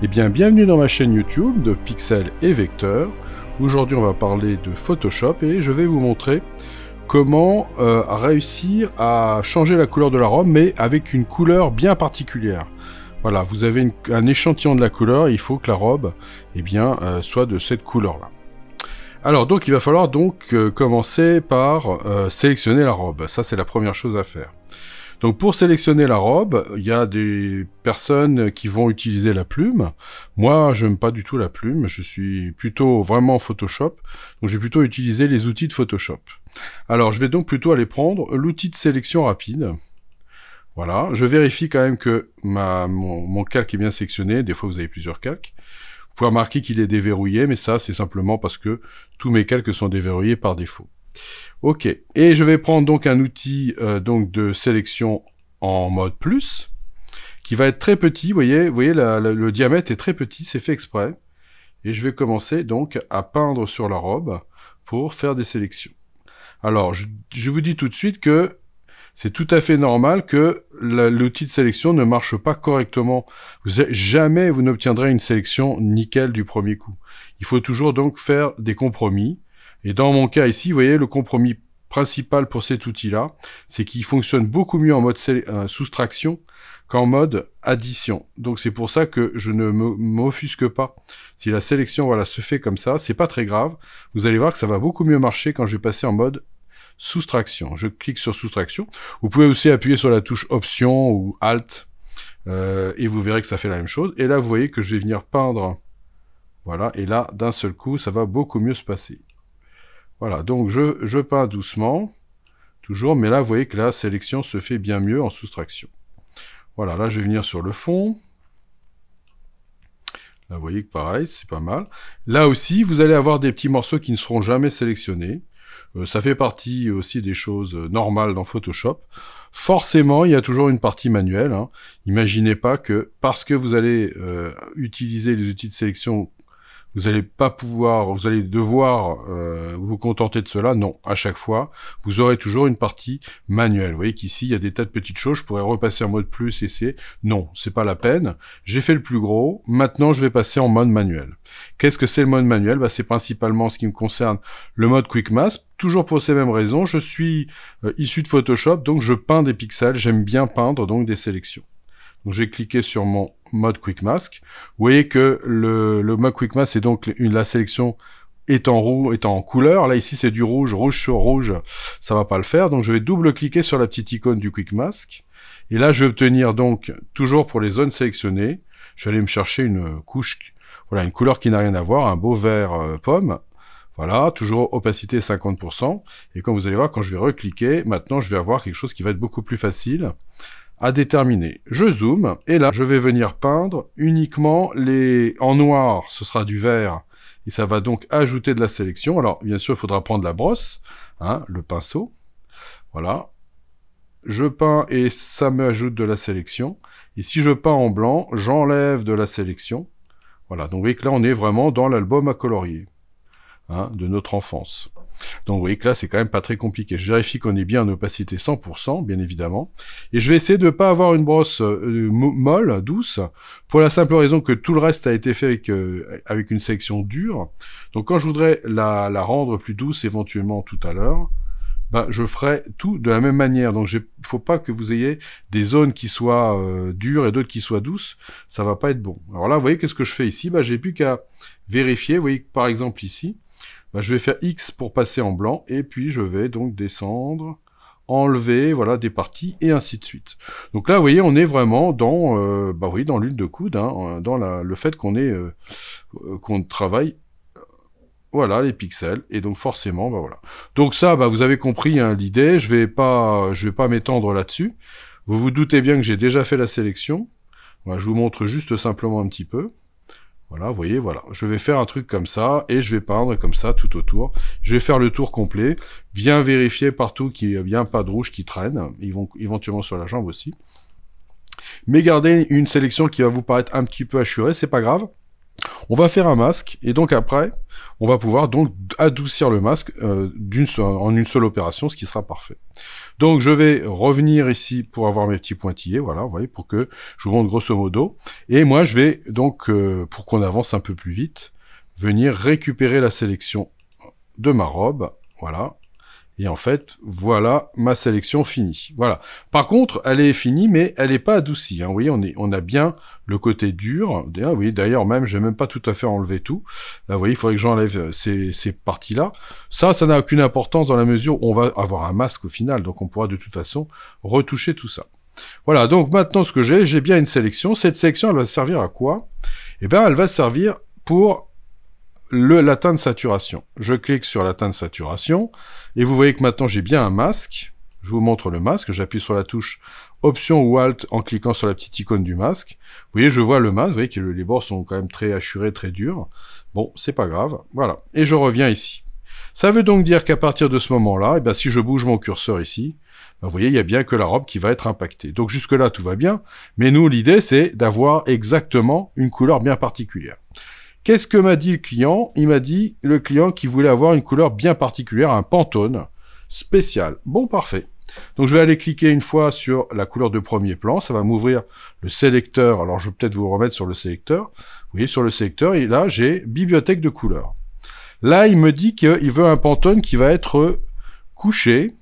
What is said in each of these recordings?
Eh bien, bienvenue dans ma chaîne YouTube de Pixel et Vecteur. Aujourd'hui, on va parler de Photoshop et je vais vous montrer comment réussir à changer la couleur de la robe, mais avec une couleur bien particulière. Voilà, vous avez un échantillon de la couleur, et il faut que la robe soit de cette couleur-là. Alors, donc, il va falloir donc commencer par sélectionner la robe. Ça, c'est la première chose à faire. Donc pour sélectionner la robe, il y a des personnes qui vont utiliser la plume. Moi, je n'aime pas du tout la plume, je suis plutôt vraiment Photoshop, donc je vais plutôt utiliser les outils de Photoshop. Alors je vais donc plutôt aller prendre l'outil de sélection rapide. Voilà, je vérifie quand même que mon calque est bien sélectionné, des fois vous avez plusieurs calques. Vous pouvez remarquer qu'il est déverrouillé, mais ça c'est simplement parce que tous mes calques sont déverrouillés par défaut. Ok, et je vais prendre donc un outil de sélection en mode plus, qui va être très petit, vous voyez le diamètre est très petit, c'est fait exprès. Et je vais commencer donc à peindre sur la robe pour faire des sélections. Alors, je vous dis tout de suite que c'est tout à fait normal que l'outil de sélection ne marche pas correctement. Jamais vous n'obtiendrez une sélection nickel du premier coup. Il faut toujours donc faire des compromis. Et dans mon cas ici, vous voyez, le compromis principal pour cet outil-là, c'est qu'il fonctionne beaucoup mieux en mode soustraction qu'en mode addition. Donc c'est pour ça que je ne m'offusque pas. Si la sélection voilà, se fait comme ça, c'est pas très grave. Vous allez voir que ça va beaucoup mieux marcher quand je vais passer en mode soustraction. Je clique sur soustraction. Vous pouvez aussi appuyer sur la touche Option ou Alt, et vous verrez que ça fait la même chose. Et là, vous voyez que je vais venir peindre. Voilà, et là, d'un seul coup, ça va beaucoup mieux se passer. Voilà, donc je peins doucement, toujours, mais là, vous voyez que la sélection se fait bien mieux en soustraction. Voilà, là, je vais venir sur le fond. Là, vous voyez que pareil, c'est pas mal. Là aussi, vous allez avoir des petits morceaux qui ne seront jamais sélectionnés. Ça fait partie aussi des choses normales dans Photoshop. Forcément, il y a toujours une partie manuelle. Hein. Imaginez pas que parce que vous allez utiliser les outils de sélection, vous allez devoir vous contenter de cela. Non, à chaque fois, vous aurez toujours une partie manuelle. Vous voyez qu'ici, il y a des tas de petites choses. Je pourrais repasser en mode plus, essayer. Non, c'est pas la peine. J'ai fait le plus gros. Maintenant, je vais passer en mode manuel. Qu'est-ce que c'est le mode manuel? C'est principalement ce qui me concerne le mode Quick Mask. Toujours pour ces mêmes raisons. Je suis issu de Photoshop, donc je peins des pixels. J'aime bien peindre donc des sélections. Donc j'ai cliqué sur mon mode Quick Mask. Vous voyez que le mode Quick Mask, c'est donc la sélection est en couleur. Là ici c'est du rouge, rouge sur rouge, ça va pas le faire. Donc je vais double-cliquer sur la petite icône du Quick Mask. Et là je vais obtenir donc, toujours pour les zones sélectionnées, je vais aller me chercher une couche, voilà, une couleur qui n'a rien à voir, un beau vert pomme. Voilà, toujours opacité 50%. Et comme vous allez voir, quand je vais recliquer, maintenant je vais avoir quelque chose qui va être beaucoup plus facile à déterminer. Je zoome, et là, je vais venir peindre uniquement en noir, ce sera du vert, et ça va donc ajouter de la sélection. Alors, bien sûr, il faudra prendre la brosse, hein, le pinceau. Voilà. Je peins, et ça me ajoute de la sélection. Et si je peins en blanc, j'enlève de la sélection. Voilà, donc vous voyez que là, on est vraiment dans l'album à colorier, hein, de notre enfance. Donc vous voyez que là, c'est quand même pas très compliqué. Je vérifie qu'on est bien en opacité 100%, bien évidemment. Et je vais essayer de ne pas avoir une brosse molle, douce, pour la simple raison que tout le reste a été fait avec une sélection dure. Donc quand je voudrais la rendre plus douce, éventuellement tout à l'heure, je ferai tout de la même manière. Donc il ne faut pas que vous ayez des zones qui soient dures et d'autres qui soient douces. Ça va pas être bon. Alors là, vous voyez qu'est-ce que je fais ici? J'ai plus qu'à vérifier. Vous voyez que par exemple ici, je vais faire X pour passer en blanc, et puis je vais donc descendre, enlever, voilà, des parties, et ainsi de suite. Donc là, vous voyez, on est vraiment dans, dans l'huile de coude, hein, dans le fait qu'on travaille, voilà, les pixels, et donc forcément, voilà. Donc ça, vous avez compris hein, l'idée, je vais pas m'étendre là-dessus. Vous vous doutez bien que j'ai déjà fait la sélection. Voilà, je vous montre juste simplement un petit peu. Voilà, vous voyez, voilà. Je vais faire un truc comme ça, et je vais peindre comme ça, tout autour. Je vais faire le tour complet, bien vérifier partout qu'il n'y a bien pas de rouge qui traîne, éventuellement sur la jambe aussi. Mais gardez une sélection qui va vous paraître un petit peu hachurée, c'est pas grave. On va faire un masque, et donc après, on va pouvoir donc adoucir le masque en une seule opération, ce qui sera parfait. Donc je vais revenir ici pour avoir mes petits pointillés, voilà, vous voyez, pour que je vous montre grosso modo. Et moi, je vais donc, pour qu'on avance un peu plus vite, venir récupérer la sélection de ma robe, voilà. Et en fait, voilà ma sélection finie. Voilà. Par contre, elle est finie, mais elle n'est pas adoucie. Hein. Vous voyez, on a bien le côté dur. Vous voyez, d'ailleurs, même, je n'ai même pas tout à fait enlevé tout. Là, vous voyez, il faudrait que j'enlève ces parties-là. Ça n'a aucune importance dans la mesure où on va avoir un masque au final. Donc, on pourra de toute façon retoucher tout ça. Voilà. Donc, maintenant, ce que j'ai bien une sélection. Cette sélection, elle va servir à quoi? Eh bien, elle va servir pour la teinte de saturation. Je clique sur la teinte de saturation, et vous voyez que maintenant j'ai bien un masque. Je vous montre le masque, j'appuie sur la touche Option ou Alt en cliquant sur la petite icône du masque. Vous voyez, je vois le masque, vous voyez que les bords sont quand même très hachurés, très durs. Bon, c'est pas grave, voilà. Et je reviens ici. Ça veut donc dire qu'à partir de ce moment-là, eh bien, si je bouge mon curseur ici, ben, vous voyez, il n'y a bien que la robe qui va être impactée. Donc jusque-là, tout va bien, mais nous, l'idée, c'est d'avoir exactement une couleur bien particulière. Qu'est-ce que m'a dit le client? Il m'a dit, le client, qu'il voulait avoir une couleur bien particulière, un Pantone spécial. Bon, parfait. Donc, je vais aller cliquer une fois sur la couleur de premier plan. Ça va m'ouvrir le sélecteur. Alors, je vais peut-être vous remettre sur le sélecteur. Vous voyez, sur le sélecteur, et là, j'ai bibliothèque de couleurs. Là, il me dit qu'il veut un Pantone qui va être couché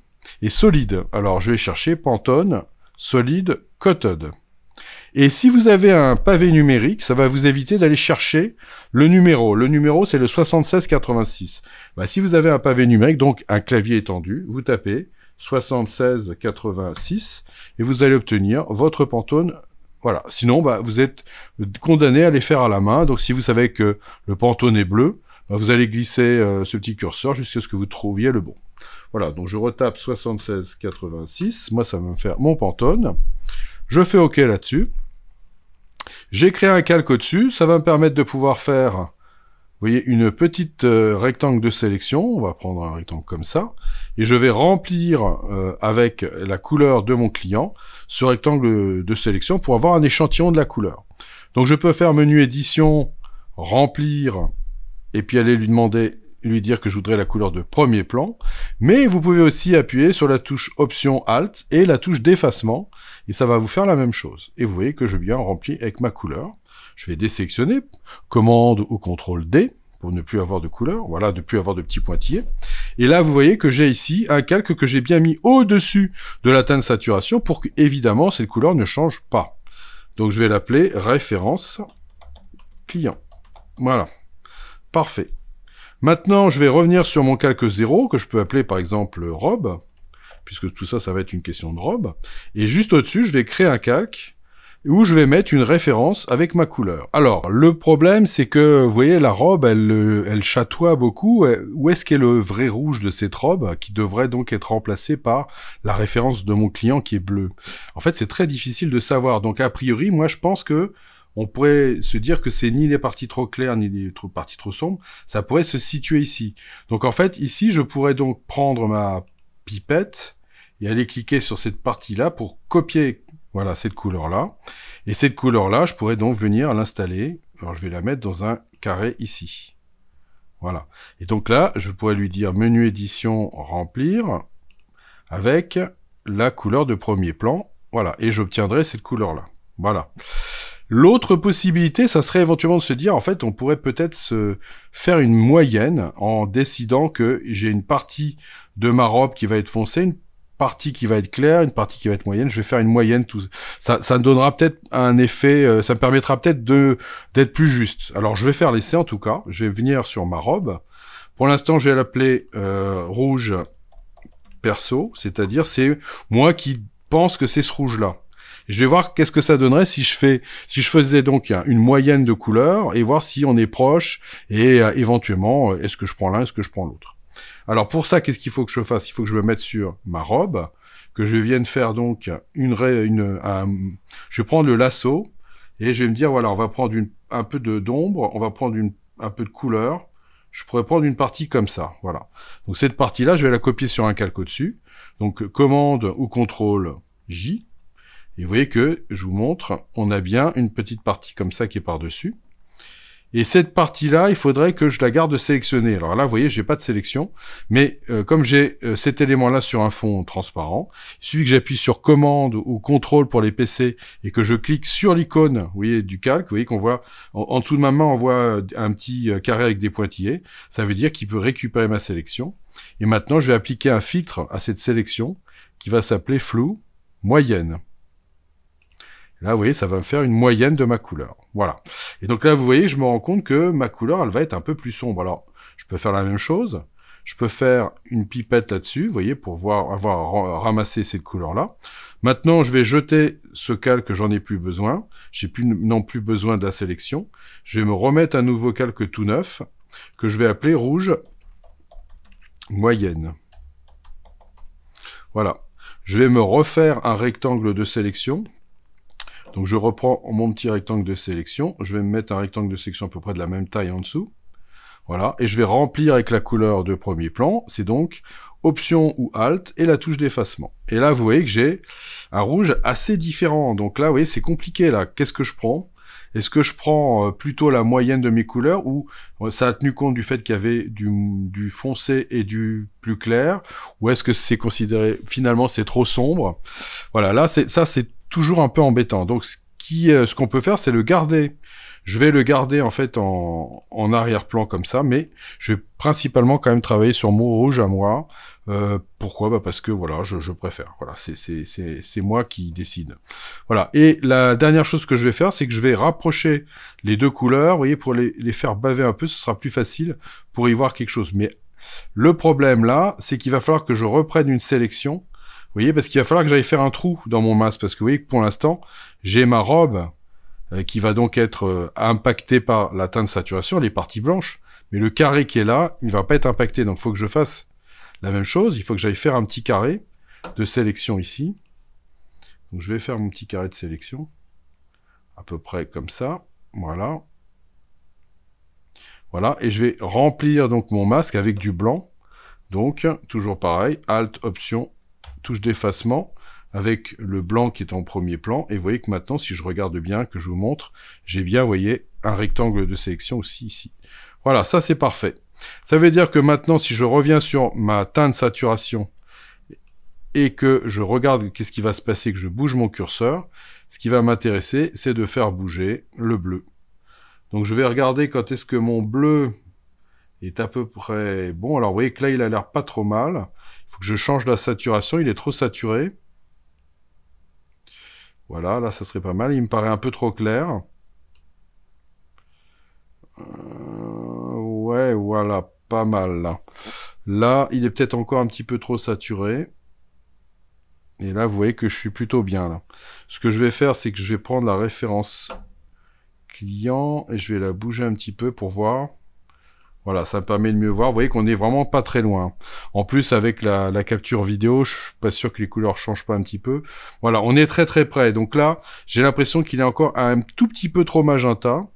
et solide. Alors, je vais chercher Pantone solide coated. Et si vous avez un pavé numérique, ça va vous éviter d'aller chercher le numéro. Le numéro, c'est le 7686. Bah, si vous avez un pavé numérique, donc un clavier étendu, vous tapez 7686 et vous allez obtenir votre Pantone. Voilà. Sinon, bah, vous êtes condamné à les faire à la main. Donc, si vous savez que le Pantone est bleu, bah, vous allez glisser ce petit curseur jusqu'à ce que vous trouviez le bon. Voilà. Donc, je retape 7686. Moi, ça va me faire mon Pantone. Je fais OK là-dessus. J'ai créé un calque au-dessus. Ça va me permettre de pouvoir faire, vous voyez, une petite rectangle de sélection. On va prendre un rectangle comme ça. Et je vais remplir avec la couleur de mon client ce rectangle de sélection pour avoir un échantillon de la couleur. Donc je peux faire menu édition, remplir, et puis aller lui dire que je voudrais la couleur de premier plan, mais vous pouvez aussi appuyer sur la touche Option Alt et la touche d'effacement, et ça va vous faire la même chose. Et vous voyez que j'ai bien rempli avec ma couleur. Je vais désélectionner, commande ou CTRL D, pour ne plus avoir de couleur, voilà, ne plus avoir de petits pointillés. Et là, vous voyez que j'ai ici un calque que j'ai bien mis au-dessus de la teinte de saturation pour que, évidemment, cette couleur ne change pas. Donc je vais l'appeler référence client. Voilà. Parfait. Maintenant, je vais revenir sur mon calque 0, que je peux appeler par exemple robe, puisque tout ça, ça va être une question de robe. Et juste au-dessus, je vais créer un calque où je vais mettre une référence avec ma couleur. Alors, le problème, c'est que, vous voyez, la robe, elle chatoie beaucoup. Où est-ce qu'est le vrai rouge de cette robe, qui devrait donc être remplacé par la référence de mon client qui est bleu? En fait, c'est très difficile de savoir. Donc, a priori, moi, je pense que on pourrait se dire que c'est ni les parties trop claires, ni les parties trop sombres. Ça pourrait se situer ici. Donc, en fait, ici, je pourrais donc prendre ma pipette et aller cliquer sur cette partie-là pour copier, voilà, cette couleur-là. Et cette couleur-là, je pourrais donc venir l'installer. Alors, je vais la mettre dans un carré ici. Voilà. Et donc là, je pourrais lui dire menu édition, remplir, avec la couleur de premier plan. Voilà. Et j'obtiendrai cette couleur-là. Voilà. L'autre possibilité, ça serait éventuellement de se dire, en fait, on pourrait peut-être se faire une moyenne en décidant que j'ai une partie de ma robe qui va être foncée, une partie qui va être claire, une partie qui va être moyenne. Je vais faire une moyenne. Ça me donnera peut-être un effet, ça me permettra peut-être d'être plus juste. Alors, je vais faire l'essai en tout cas. Je vais venir sur ma robe. Pour l'instant, je vais l'appeler rouge perso, c'est-à-dire c'est moi qui pense que c'est ce rouge-là. Je vais voir qu'est-ce que ça donnerait si je faisais donc une moyenne de couleurs et voir si on est proche et éventuellement, est-ce que je prends l'un, est-ce que je prends l'autre. Alors pour ça, qu'est-ce qu'il faut que je fasse? Il faut que je me mette sur ma robe, que je vienne faire donc je vais prendre le lasso et je vais me dire, voilà, on va prendre un peu d'ombre, on va prendre un peu de couleur. Je pourrais prendre une partie comme ça, voilà. Donc cette partie-là, je vais la copier sur un calque au-dessus. Donc commande ou CTRL J. Et vous voyez que, je vous montre, on a bien une petite partie comme ça qui est par-dessus. Et cette partie-là, il faudrait que je la garde sélectionnée. Alors là, vous voyez, j'ai pas de sélection, mais comme j'ai cet élément-là sur un fond transparent, il suffit que j'appuie sur commande ou contrôle pour les PC et que je clique sur l'icône, vous voyez, du calque. Vous voyez qu'on voit, en dessous de ma main, on voit un petit carré avec des pointillés. Ça veut dire qu'il peut récupérer ma sélection. Et maintenant, je vais appliquer un filtre à cette sélection qui va s'appeler flou moyenne. Là, vous voyez, ça va me faire une moyenne de ma couleur. Voilà. Et donc là, vous voyez, je me rends compte que ma couleur, elle va être un peu plus sombre. Alors, je peux faire la même chose. Je peux faire une pipette là-dessus, vous voyez, pour avoir ramassé cette couleur-là. Maintenant, je vais jeter ce calque, j'en ai plus besoin. J'ai non plus besoin de la sélection. Je vais me remettre un nouveau calque tout neuf, que je vais appeler rouge moyenne. Voilà. Je vais me refaire un rectangle de sélection. Donc je reprends mon petit rectangle de sélection, je vais me mettre un rectangle de sélection à peu près de la même taille en dessous. Voilà, et je vais remplir avec la couleur de premier plan, c'est donc Option ou Alt et la touche d'effacement. Et là, vous voyez que j'ai un rouge assez différent. Donc là, vous voyez, c'est compliqué là. Qu'est-ce que je prends? Est-ce que je prends plutôt la moyenne de mes couleurs ou ça a tenu compte du fait qu'il y avait du foncé et du plus clair? Ou est-ce que c'est considéré, finalement, c'est trop sombre? Voilà, là, ça, c'est toujours un peu embêtant. Donc, ce qu'on peut faire, c'est le garder. Je vais le garder, en fait, en arrière-plan comme ça, mais je vais principalement quand même travailler sur mon rouge à moi. Pourquoi? Bah parce que, voilà, je préfère. Voilà, c'est moi qui décide. Voilà. Et la dernière chose que je vais faire, c'est que je vais rapprocher les deux couleurs. Vous voyez, pour les faire baver un peu, ce sera plus facile pour y voir quelque chose. Mais le problème, là, c'est qu'il va falloir que je reprenne une sélection. Vous voyez, parce qu'il va falloir que j'aille faire un trou dans mon masque, parce que vous voyez que pour l'instant, j'ai ma robe qui va donc être impactée par la teinte de saturation, les parties blanches, mais le carré qui est là, il ne va pas être impacté, donc il faut que je fasse la même chose, il faut que j'aille faire un petit carré de sélection ici. Donc je vais faire mon petit carré de sélection, à peu près comme ça, voilà. Voilà, et je vais remplir donc mon masque avec du blanc, donc toujours pareil, Alt, Option, touche d'effacement, avec le blanc qui est en premier plan, et vous voyez que maintenant, si je regarde bien, que je vous montre, j'ai bien, vous voyez, un rectangle de sélection aussi ici. Voilà, ça c'est parfait. Ça veut dire que maintenant, si je reviens sur ma teinte saturation, et que je regarde qu'est-ce qui va se passer, que je bouge mon curseur, ce qui va m'intéresser, c'est de faire bouger le bleu. Donc je vais regarder quand est-ce que mon bleu est à peu près bon. Alors vous voyez que là, il a l'air pas trop mal. Il faut que je change la saturation, il est trop saturé. Voilà, là, ça serait pas mal. Il me paraît un peu trop clair. Ouais, voilà, pas mal, là. Là, il est peut-être encore un petit peu trop saturé. Et là, vous voyez que je suis plutôt bien, là. Ce que je vais faire, c'est que je vais prendre la référence client et je vais la bouger un petit peu pour voir. Voilà, ça me permet de mieux voir. Vous voyez qu'on est vraiment pas très loin. En plus, avec la capture vidéo, je suis pas sûr que les couleurs changent pas un petit peu. Voilà, on est très très près. Donc là, j'ai l'impression qu'il est encore un tout petit peu trop magenta.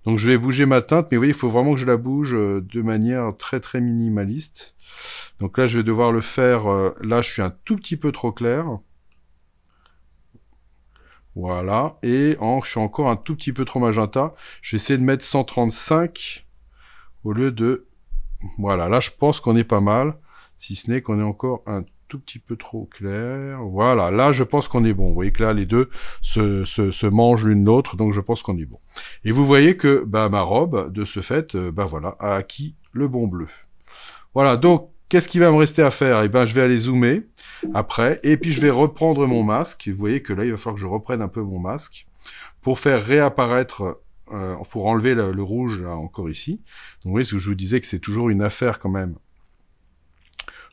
Donc je vais bouger ma teinte, mais vous voyez, il faut vraiment que je la bouge de manière très très minimaliste. Donc là, je vais devoir le faire... là, je suis un tout petit peu trop clair. Voilà, et je suis encore un tout petit peu trop magenta. Je vais essayer de mettre 135... au lieu de... Voilà, là, je pense qu'on est pas mal, si ce n'est qu'on est encore un tout petit peu trop clair. Voilà, là, je pense qu'on est bon. Vous voyez que là, les deux se mangent l'une l'autre, donc je pense qu'on est bon. Et vous voyez que bah, ma robe, de ce fait, bah voilà, a acquis le bon bleu. Voilà, donc, qu'est-ce qu'il va me rester à faire? Eh ben, je vais aller zoomer après, et puis je vais reprendre mon masque. Vous voyez que là, il va falloir que je reprenne un peu mon masque pour faire réapparaître... pour enlever le rouge, là, encore ici. Donc, vous voyez, ce que je vous disais que c'est toujours une affaire, quand même,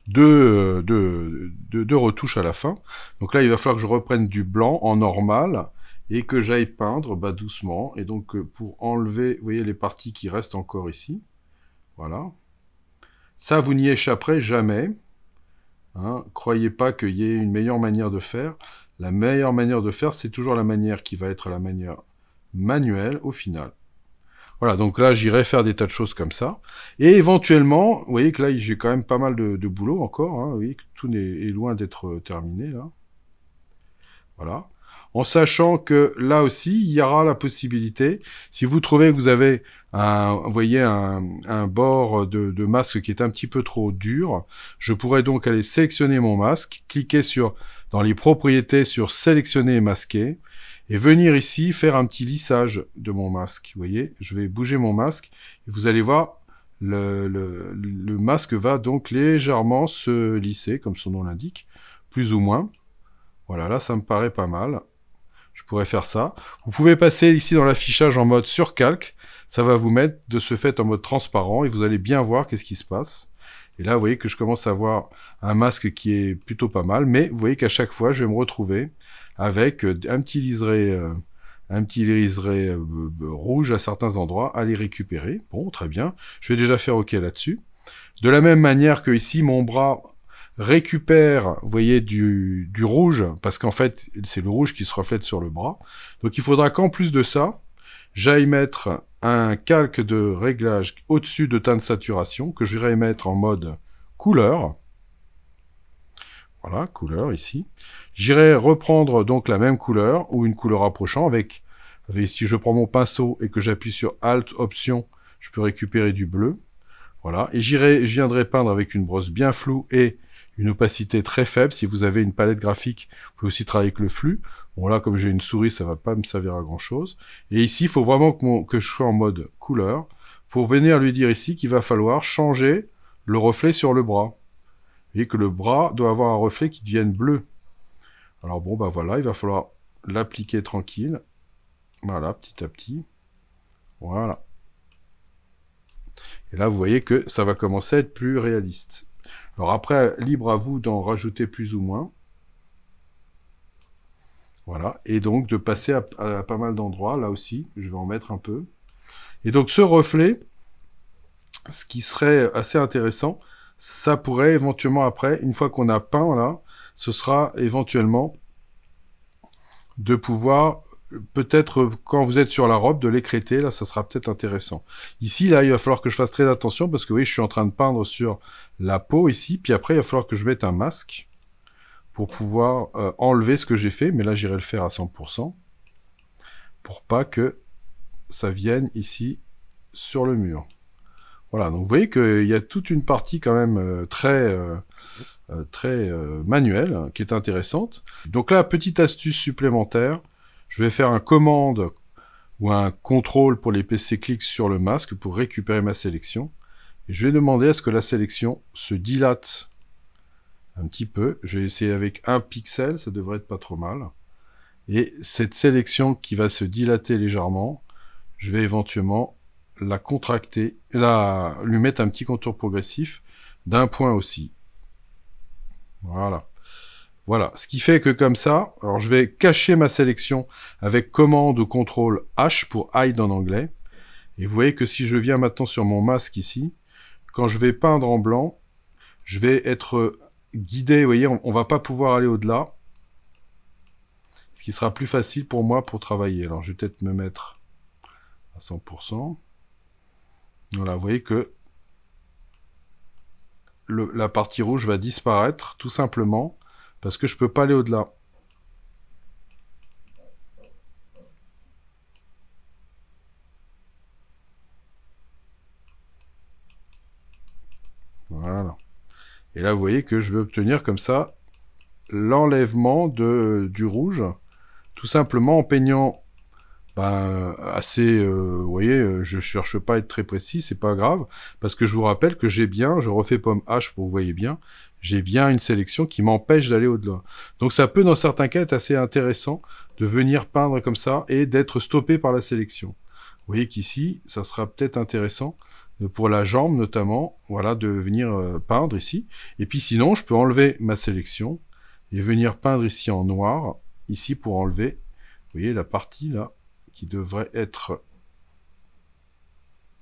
de retouches à la fin. Donc là, il va falloir que je reprenne du blanc en normal, et que j'aille peindre, bah, doucement. Et donc, pour enlever, vous voyez, les parties qui restent encore ici. Voilà. Ça, vous n'y échapperez jamais. Hein. Croyez pas qu'il y ait une meilleure manière de faire. La meilleure manière de faire, c'est toujours la manière qui va être la manière manuel au final. Voilà, donc là, j'irai faire des tas de choses comme ça. Et éventuellement, vous voyez que là, j'ai quand même pas mal de boulot encore. Hein, vous voyez que tout est loin d'être terminé, là. Voilà. en sachant que là aussi, il y aura la possibilité, si vous trouvez que vous avez vous voyez, un bord de masque qui est un petit peu trop dur, je pourrais donc aller sélectionner mon masque, cliquer dans les propriétés sur sélectionner et masquer, et venir ici faire un petit lissage de mon masque. Vous voyez, je vais bouger mon masque, et vous allez voir, le masque va donc légèrement se lisser, comme son nom l'indique, plus ou moins. Voilà, là, ça me paraît pas mal. Je pourrais faire ça. Vous pouvez passer ici dans l'affichage en mode surcalque. Ça va vous mettre de ce fait en mode transparent et vous allez bien voir qu'est-ce qui se passe. Et là, vous voyez que je commence à avoir un masque qui est plutôt pas mal. Mais vous voyez qu'à chaque fois, je vais me retrouver avec un petit liseré rouge à certains endroits à les récupérer. Bon, très bien. Je vais déjà faire OK là-dessus. De la même manière que ici, mon bras récupère, vous voyez, du rouge, parce qu'en fait, c'est le rouge qui se reflète sur le bras. Donc il faudra qu'en plus de ça, j'aille mettre un calque de réglage au-dessus de teinte de saturation, que je vais mettre en mode couleur. Voilà, couleur ici. J'irai reprendre donc la même couleur, ou une couleur approchant, avec si je prends mon pinceau et que j'appuie sur Alt, Option, je peux récupérer du bleu. Voilà, et je viendrai peindre avec une brosse bien floue et une opacité très faible. Si vous avez une palette graphique, vous pouvez aussi travailler avec le flux. Bon là, comme j'ai une souris, ça va pas me servir à grand chose. Et ici, il faut vraiment que je sois en mode couleur pour venir lui dire ici qu'il va falloir changer le reflet sur le bras. Vous voyez que le bras doit avoir un reflet qui devienne bleu. Alors bon, bah voilà, il va falloir l'appliquer tranquille. Voilà, petit à petit. Voilà. Et là, vous voyez que ça va commencer à être plus réaliste. Alors après, libre à vous d'en rajouter plus ou moins. Voilà. Et donc, de passer à pas mal d'endroits. Là aussi, je vais en mettre un peu. Et donc, ce reflet, ce qui serait assez intéressant, ça pourrait éventuellement après, une fois qu'on a peint là, ce sera éventuellement de pouvoir... peut-être quand vous êtes sur la robe, de l'écrêter, là, ça sera peut-être intéressant. Ici, là, il va falloir que je fasse très attention, parce que oui, je suis en train de peindre sur la peau, ici, puis après, il va falloir que je mette un masque, pour pouvoir enlever ce que j'ai fait, mais là, j'irai le faire à 100%, pour pas que ça vienne ici, sur le mur. Voilà, donc vous voyez qu'il y a toute une partie quand même très manuelle, qui est intéressante. Donc là, petite astuce supplémentaire, je vais faire un commande ou un contrôle pour les PC clics sur le masque pour récupérer ma sélection. Et je vais demander à ce que la sélection se dilate un petit peu. Je vais essayer avec 1 pixel, ça devrait être pas trop mal. Et cette sélection qui va se dilater légèrement, je vais éventuellement la contracter, lui mettre un petit contour progressif d'un point aussi. Voilà. Voilà, ce qui fait que comme ça, alors je vais cacher ma sélection avec commande ou contrôle H pour hide en anglais. Et vous voyez que si je viens maintenant sur mon masque ici, quand je vais peindre en blanc, je vais être guidé, vous voyez, on va pas pouvoir aller au-delà. Ce qui sera plus facile pour moi pour travailler. Alors je vais peut-être me mettre à 100%. Voilà, vous voyez que la partie rouge va disparaître, tout simplement, parce que je peux pas aller au-delà. Voilà. Et là, vous voyez que je vais obtenir comme ça l'enlèvement du rouge, tout simplement en peignant assez... vous voyez, je cherche pas à être très précis, c'est pas grave, parce que je vous rappelle que j'ai bien, je refais pomme H pour que vous voyez bien, j'ai bien une sélection qui m'empêche d'aller au-delà. Donc ça peut, dans certains cas, être assez intéressant de venir peindre comme ça et d'être stoppé par la sélection. Vous voyez qu'ici, ça sera peut-être intéressant, pour la jambe notamment, voilà, de venir peindre ici. Et puis sinon, je peux enlever ma sélection et venir peindre ici en noir, ici pour enlever, vous voyez, la partie là, qui devrait être,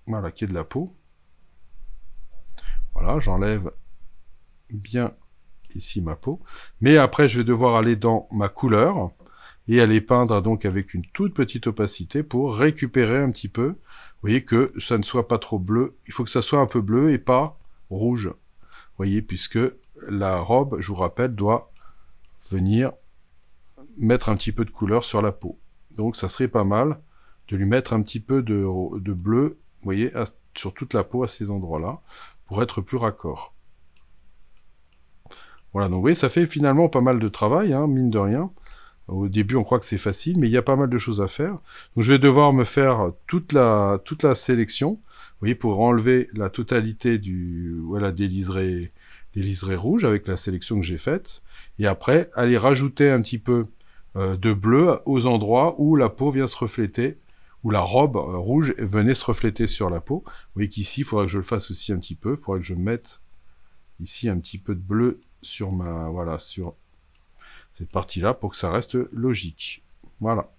voilà, qui est de la peau. Voilà, j'enlève bien ici ma peau. Mais après, je vais devoir aller dans ma couleur et aller peindre donc avec une toute petite opacité pour récupérer un petit peu. Vous voyez que ça ne soit pas trop bleu. Il faut que ça soit un peu bleu et pas rouge. Vous voyez, puisque la robe, je vous rappelle, doit venir mettre un petit peu de couleur sur la peau. Donc ça serait pas mal de lui mettre un petit peu de bleu, vous voyez, sur toute la peau à ces endroits-là, pour être plus raccord. Voilà, donc vous voyez, ça fait finalement pas mal de travail, hein, mine de rien. Au début, on croit que c'est facile, mais il y a pas mal de choses à faire. Donc je vais devoir me faire toute la sélection, vous voyez, pour enlever la totalité des liserés rouges avec la sélection que j'ai faite. Et après, aller rajouter un petit peu de bleu aux endroits où la peau vient se refléter, où la robe rouge venait se refléter sur la peau. Vous voyez qu'ici, il faudra que je le fasse aussi un petit peu. Il faudra que je mette ici un petit peu de bleu sur sur cette partie-là pour que ça reste logique. Voilà.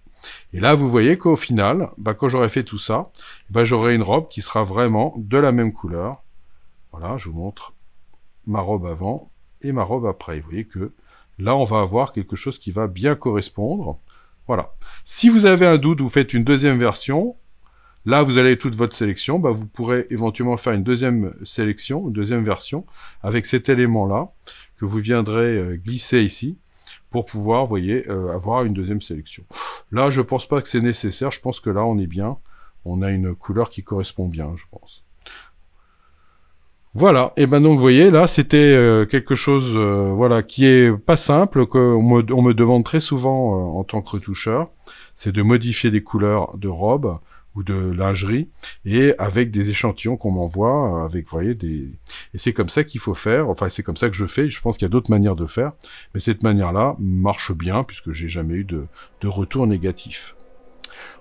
Et là, vous voyez qu'au final, quand j'aurai fait tout ça, j'aurai une robe qui sera vraiment de la même couleur. Voilà, je vous montre ma robe avant et ma robe après. Vous voyez que là, on va avoir quelque chose qui va bien correspondre. Voilà. Si vous avez un doute, vous faites une deuxième version. Là, vous avez toute votre sélection. Vous pourrez éventuellement faire une deuxième sélection, une deuxième version, avec cet élément-là, que vous viendrez glisser ici, pour pouvoir, vous voyez, avoir une deuxième sélection. Là, je pense pas que c'est nécessaire. Je pense que là, on est bien. On a une couleur qui correspond bien, je pense. Voilà, et donc vous voyez, là, c'était quelque chose voilà, qui est pas simple, qu'on me demande très souvent en tant que retoucheur, c'est de modifier des couleurs de robes ou de lingerie, et avec des échantillons qu'on m'envoie, avec, vous voyez, et c'est comme ça qu'il faut faire, enfin, c'est comme ça que je fais, je pense qu'il y a d'autres manières de faire, mais cette manière-là marche bien, puisque j'ai jamais eu de retour négatif.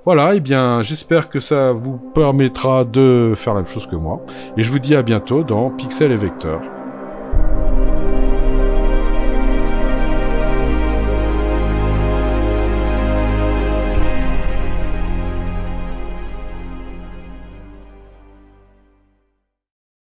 Voilà, et bien j'espère que ça vous permettra de faire la même chose que moi. Et je vous dis à bientôt dans Pixel et Vecteur.